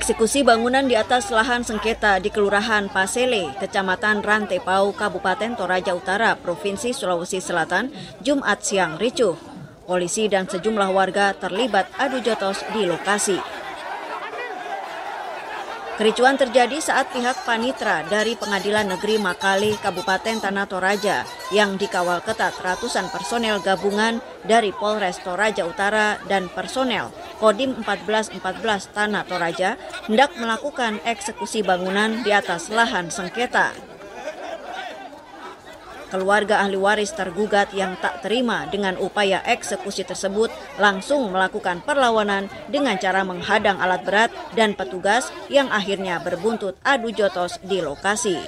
Eksekusi bangunan di atas lahan sengketa di Kelurahan Pasele, Kecamatan Rantepau, Kabupaten Toraja Utara, Provinsi Sulawesi Selatan, Jumat siang ricuh. Polisi dan sejumlah warga terlibat adu jotos di lokasi. Kericuan terjadi saat pihak panitra dari Pengadilan Negeri Makale, Kabupaten Tanah Toraja, yang dikawal ketat ratusan personel gabungan dari Polres Toraja Utara dan personel Kodim 1414 Tanah Toraja hendak melakukan eksekusi bangunan di atas lahan sengketa. Keluarga ahli waris tergugat yang tak terima dengan upaya eksekusi tersebut langsung melakukan perlawanan dengan cara menghadang alat berat dan petugas yang akhirnya berbuntut adu jotos di lokasi.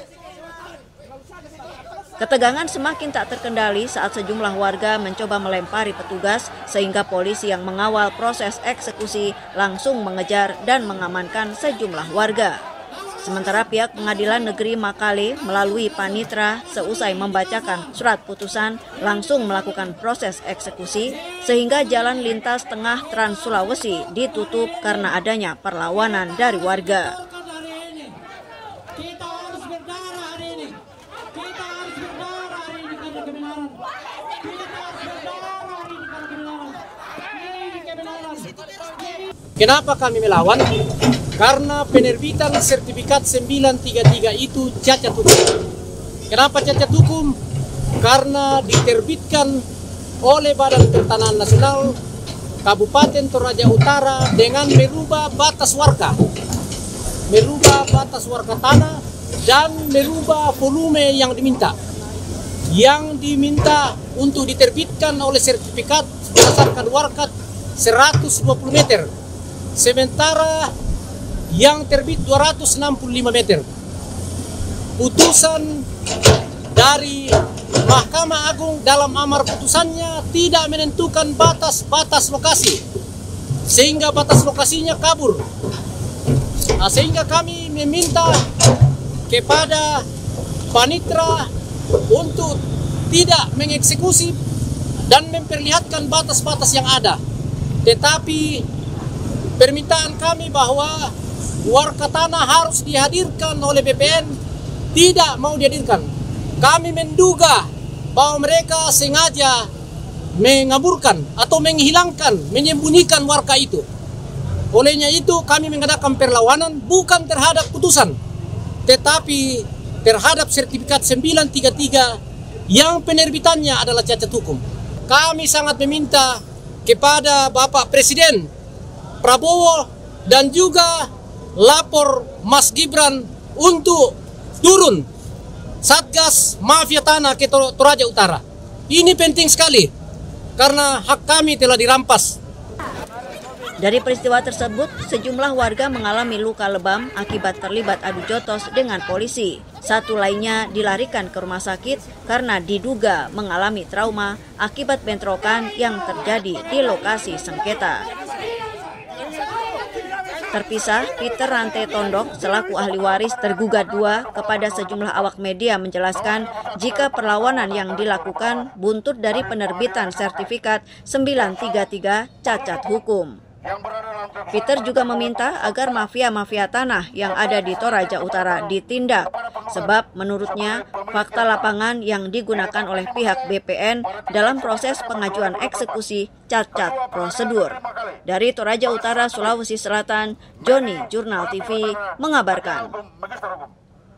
Ketegangan semakin tak terkendali saat sejumlah warga mencoba melempari petugas sehingga polisi yang mengawal proses eksekusi langsung mengejar dan mengamankan sejumlah warga. Sementara pihak Pengadilan Negeri Makale melalui panitra seusai membacakan surat putusan langsung melakukan proses eksekusi sehingga jalan lintas tengah Trans Sulawesi ditutup karena adanya perlawanan dari warga. Kenapa kami melawan? Karena penerbitan sertifikat 933 itu cacat hukum. Kenapa cacat hukum? Karena diterbitkan oleh Badan Pertanahan Nasional Kabupaten Toraja Utara dengan merubah batas warga. Merubah batas warga tanah dan merubah volume yang diminta. Yang diminta untuk diterbitkan oleh sertifikat berdasarkan warga 120 meter. Sementara yang terbit 265 meter. Putusan dari Mahkamah Agung dalam amar putusannya tidak menentukan batas-batas lokasi, sehingga batas lokasinya kabur. Sehingga kami meminta kepada panitra untuk tidak mengeksekusi dan memperlihatkan batas-batas yang ada. Tetapi permintaan kami bahwa warga tanah harus dihadirkan oleh BPN, tidak mau dihadirkan. Kami menduga bahwa mereka sengaja mengaburkan atau menghilangkan, menyembunyikan warga itu. Olehnya itu kami mengadakan perlawanan bukan terhadap putusan, tetapi terhadap sertifikat 933 yang penerbitannya adalah cacat hukum. Kami sangat meminta kepada Bapak Presiden Prabowo dan juga lapor Mas Gibran untuk turun Satgas Mafia Tanah ke Toraja Utara. Ini penting sekali karena hak kami telah dirampas. Dari peristiwa tersebut, sejumlah warga mengalami luka lebam akibat terlibat adu jotos dengan polisi. Satu lainnya dilarikan ke rumah sakit karena diduga mengalami trauma akibat bentrokan yang terjadi di lokasi sengketa. Terpisah, Peter Rante Tondok selaku ahli waris tergugat 2 kepada sejumlah awak media menjelaskan jika perlawanan yang dilakukan buntut dari penerbitan sertifikat 933 cacat hukum. Peter juga meminta agar mafia-mafia tanah yang ada di Toraja Utara ditindak, sebab menurutnya fakta lapangan yang digunakan oleh pihak BPN dalam proses pengajuan eksekusi cacat prosedur. Dari Toraja Utara, Sulawesi Selatan, Joni Jurnal TV mengabarkan.